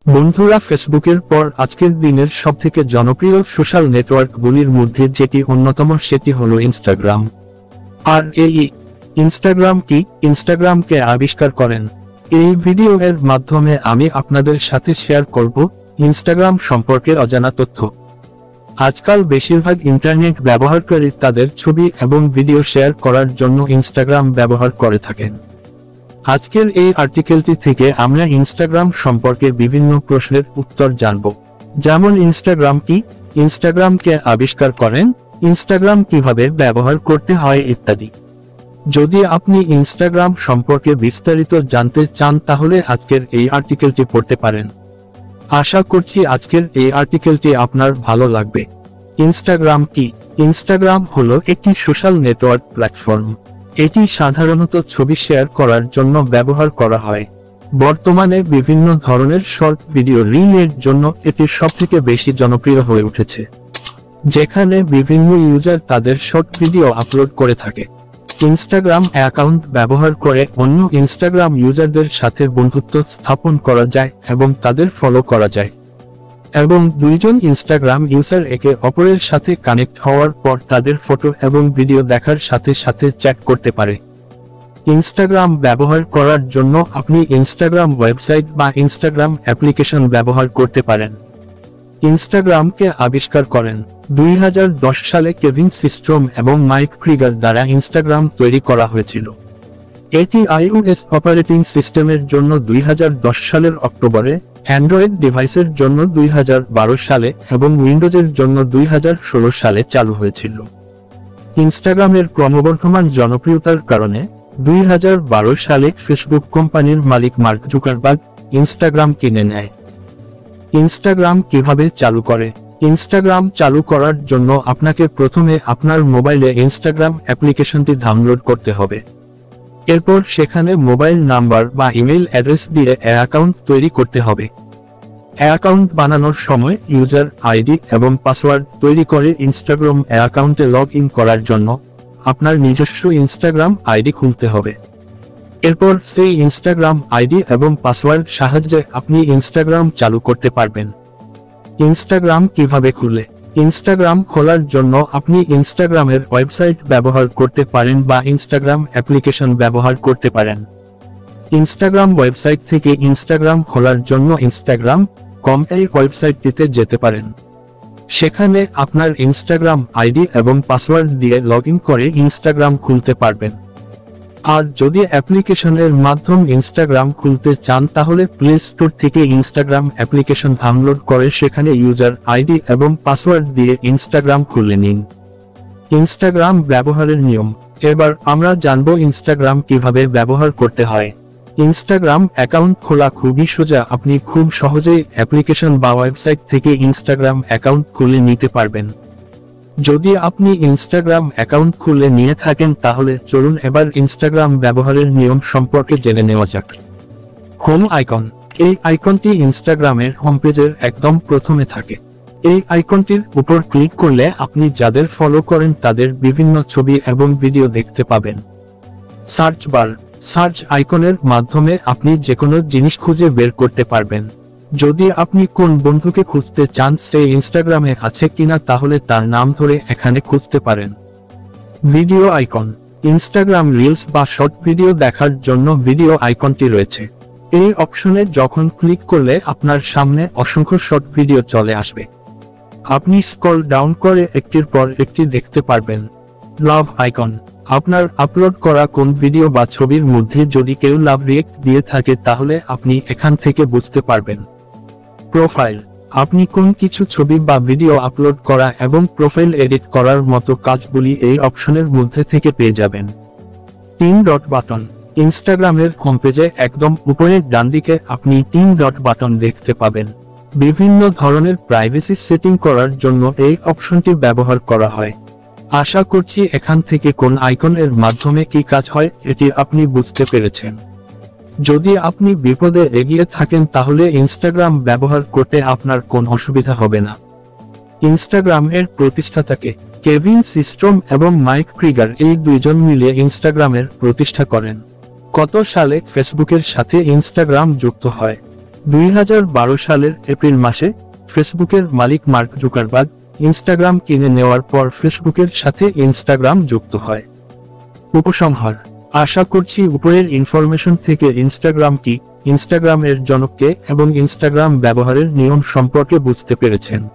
বন্ধুরা, ফেসবুকের পর আজকের দিনের সবথেকে জনপ্রিয় সোশ্যাল নেটওয়ার্কগুলির মধ্যে যেটি অন্যতম সেটি হলো ইনস্টাগ্রাম। আর এই ইনস্টাগ্রাম কি? ইনস্টাগ্রামকে আবিষ্কার করেন। এই ভিডিও এর মাধ্যমে আমি আপনাদের সাথে শেয়ার করব ইনস্টাগ্রাম সম্পর্কে অজানা তথ্য। আজকাল বেশিরভাগ ইন্টারনেট ব্যবহারকারী তাদের ছবি এবং ভিডিও শেয়ার করার জন্য ইনস্টাগ্রাম ব্যবহার করে থাকেন। আজকের এই আর্টিকেলটি থেকে আমরা ইনস্টাগ্রাম সম্পর্কে বিভিন্ন প্রশ্নের উত্তর জানব, যেমন ইনস্টাগ্রাম কি, ইনস্টাগ্রামকে আবিষ্কার করেন, ইনস্টাগ্রাম কিভাবে ব্যবহার করতে হয় ইত্যাদি। যদি আপনি ইনস্টাগ্রাম সম্পর্কে বিস্তারিত জানতে চান তাহলে আজকের এই আর্টিকেলটি পড়তে পারেন। আশা করছি আজকের এই আর্টিকেলটি আপনার ভালো লাগবে। ইনস্টাগ্রাম কি? ইনস্টাগ্রাম হলো একটি সোশ্যাল নেটওয়ার্ক প্ল্যাটফর্ম। এটি সাধারণত ছবি শেয়ার করার জন্য ব্যবহার করা হয়। বর্তমানে বিভিন্ন ধরনের শর্ট ভিডিও রিলের জন্য এটি সবথেকে বেশি জনপ্রিয় হয়ে উঠেছে, যেখানে বিভিন্ন ইউজার তাদের শর্ট ভিডিও আপলোড করে থাকে। ইনস্টাগ্রাম অ্যাকাউন্ট ব্যবহার করে অন্য ইনস্টাগ্রাম ইউজারদের সাথে বন্ধুত্ব স্থাপন করা যায় এবং তাদের ফলো করা যায়, এবং দুইজন ইনস্টাগ্রাম ইউজার একে অপরের সাথে কানেক্ট হওয়ার পর তাদের ফটো এবং ভিডিও দেখার সাথে সাথে চ্যাট করতে পারে। ইনস্টাগ্রাম ব্যবহার করার জন্য আপনি ইনস্টাগ্রাম ওয়েবসাইট বা ইনস্টাগ্রাম অ্যাপ্লিকেশন ব্যবহার করতে পারেন। ইনস্টাগ্রামকে আবিষ্কার করেন 2010 সালে কেভিন সিস্ট্রম এবং মাইক ক্রিগার দ্বারা ইনস্টাগ্রাম তৈরি করা হয়েছিল। এটি iOS অপারেটিং সিস্টেমের জন্য 2010 সালের অক্টোবরে, অ্যান্ড্রয়েড ডিভাইসের জন্য 2012 সালে এবং উইন্ডোজের জন্য 2016 সালে চালু হয়েছিল। ইনস্টাগ্রামের ক্রমবর্ধমান জনপ্রিয়তার কারণে 2012 সালে ফেসবুক কোম্পানির মালিক মার্ক জুকারবার্গ ইনস্টাগ্রাম কিনে নেয়। ইনস্টাগ্রাম কিভাবে চালু করে? ইনস্টাগ্রাম চালু করার জন্য আপনাকে প্রথমে আপনার মোবাইলে ইনস্টাগ্রাম অ্যাপ্লিকেশনটি ডাউনলোড করতে হবে। এরপর সেখানে মোবাইল নাম্বার বা ইমেল অ্যাড্রেস দিয়ে অ্যাকাউন্ট তৈরি করতে হবে। অ্যাকাউন্ট বানানোর সময় ইউজার আইডি এবং পাসওয়ার্ড তৈরি করে ইনস্টাগ্রাম অ্যাকাউন্টে লগ ইন করার জন্য আপনার নিজস্ব ইনস্টাগ্রাম আইডি খুলতে হবে। এরপর সেই ইনস্টাগ্রাম আইডি এবং পাসওয়ার্ড সাহায্যে আপনি ইনস্টাগ্রাম চালু করতে পারবেন। ইনস্টাগ্রাম কিভাবে খুলে? ইনস্টাগ্রাম খোলার জন্য আপনি ইনস্টাগ্রামের ওয়েবসাইট ব্যবহার করতে পারেন বা ইনস্টাগ্রাম অ্যাপ্লিকেশন ব্যবহার করতে পারেন। ইনস্টাগ্রাম ওয়েবসাইট থেকে ইনস্টাগ্রাম খোলার জন্য instagram.com এই ওয়েবসাইটটিতে যেতে পারেন। সেখানে আপনার ইনস্টাগ্রাম আইডি এবং পাসওয়ার্ড দিয়ে লগ ইন করে ইনস্টাগ্রাম খুলতে পারবেন। আর যদি অ্যাপ্লিকেশনের মাধ্যমে ইনস্টাগ্রাম খুলতে চান তাহলে প্লে স্টোর থেকে ইনস্টাগ্রাম অ্যাপ্লিকেশন ডাউনলোড করে সেখানে ইউজার আইডি এবং পাসওয়ার্ড দিয়ে ইনস্টাগ্রাম খুলে নিন। ইনস্টাগ্রাম ব্যবহারের নিয়ম। এবার আমরা জানব ইনস্টাগ্রাম কিভাবে ব্যবহার করতে হয়। ইনস্টাগ্রাম অ্যাকাউন্ট খোলা খুবই সোজা। আপনি খুব সহজেই অ্যাপ্লিকেশন বা ওয়েবসাইট থেকে ইনস্টাগ্রাম অ্যাকাউন্ট খুলে নিতে পারবেন। যদি আপনি ইনস্টাগ্রাম অ্যাকাউন্ট খুলে নিয়ে থাকেন তাহলে চলুন এবার ইনস্টাগ্রাম ব্যবহারের নিয়ম সম্পর্কে জেনে নেওয়া যাক। Home icon. এই আইকনটি ইনস্টাগ্রামের হোম পেজের একদম প্রথমে থাকে। এই আইকনটির উপর ক্লিক করলে আপনি যাদের ফলো করেন তাদের বিভিন্ন ছবি এবং ভিডিও দেখতে পাবেন। Search bar. সার্চ আইকনের মাধ্যমে আপনি যেকোনো জিনিস খুঁজে বের করতে পারবেন। যদি আপনি কোন বন্ধুকে খুঁজতে চান সে ইনস্টাগ্রামে আছে কিনা তাহলে তার নাম ধরে এখানে খুঁজতে পারেন। Video icon. ইনস্টাগ্রাম রিলস বা শর্ট ভিডিও দেখার জন্য ভিডিও আইকনটি রয়েছে। এই অপশনে যখন ক্লিক করলে আপনার সামনে অসংখ্য শর্ট ভিডিও চলে আসবে। আপনি স্ক্রল ডাউন করে একটির পর একটি দেখতে পারবেন। লাভ আইকন। আপনার আপলোড করা কোন ভিডিও বা ছবির মধ্যে যদি কেউ লাভ রিয়েক্ট দিয়ে থাকে তাহলে আপনি এখান থেকে বুঝতে পারবেন। প্রোফাইল। আপনি কোন কিছু ছবি বা ভিডিও আপলোড করা এবং প্রোফাইল এডিট করার মতো কাজগুলি এই অপশনের মধ্যে থেকে পেয়ে যাবেন। 3 ডট বাটন। ইনস্টাগ্রামের হোম পেজে একদম উপরের ডানদিকে আপনি 3 ডট বাটন দেখতে পাবেন। বিভিন্ন ধরনের প্রাইভেসি সেটিং করার জন্য এই অপশনটি ব্যবহার করা হয়। আশা করছি এখান থেকে কোন আইকনের মাধ্যমে কি কাজ হয় এটি আপনি বুঝতে পেরেছেন। যদি আপনি বিপদে এগিয়ে থাকেন তাহলে ইনস্টাগ্রাম ব্যবহার করতে আপনার কোন অসুবিধা হবে না। ইনস্টাগ্রামের প্রতিষ্ঠাতাকে কেভিন সিস্ট্রম এবং মাইক ক্রিগার এই দুইজন মিলে ইনস্টাগ্রামের প্রতিষ্ঠা করেন। কত সালে ফেসবুকের সাথে ইনস্টাগ্রাম যুক্ত হয়? 2012 সালের এপ্রিল মাসে ফেসবুকের মালিক মার্ক জুকারবার্গ ইনস্টাগ্রাম কিনে নেওয়ার পর ফেসবুকের সাথে ইনস্টাগ্রাম যুক্ত হয়। উপসংহার: আশা করছি উপরের ইনফরমেশন থেকে ইনস্টাগ্রাম কি, ইনস্টাগ্রামের জনককে এবং ইনস্টাগ্রাম ব্যবহারের নিয়ম সম্পর্কে বুঝতে পেরেছেন।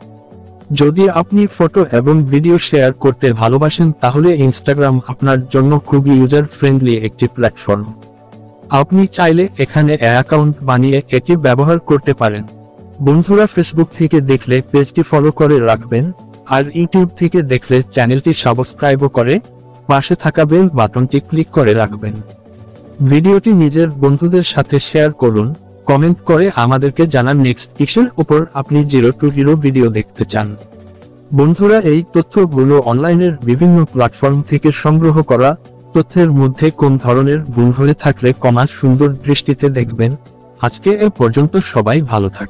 যদি আপনি ফটো এবং ভিডিও শেয়ার করতে ভালোবাসেন তাহলে ইনস্টাগ্রাম আপনার জন্য খুবই ইউজার ফ্রেন্ডলি একটি প্ল্যাটফর্ম। আপনি চাইলে এখানে অ্যাকাউন্ট বানিয়ে এটি ব্যবহার করতে পারেন। বন্ধুরা, ফেসবুক থেকে দেখলে পেজটি ফলো করে রাখবেন, আর ইউটিউব থেকে দেখলে চ্যানেলটি সাবস্ক্রাইব করে পাশে থাকা বেল বাটনটি ক্লিক করে রাখবেন। ভিডিওটি নিজের বন্ধুদের সাথে শেয়ার করুন, কমেন্ট করে আমাদেরকে জানান নেক্সট কিসের উপর আপনি 0 to Hero ভিডিও দেখতে চান। বন্ধুরা, এই তথ্যগুলো অনলাইনের বিভিন্ন প্ল্যাটফর্ম থেকে সংগ্রহ করা। তথ্যের মধ্যে কোন ধরনের ভুল হয়ে থাকলে সুন্দর দৃষ্টিতে দেখবেন। আজকে এ পর্যন্ত, সবাই ভালো থাকুন।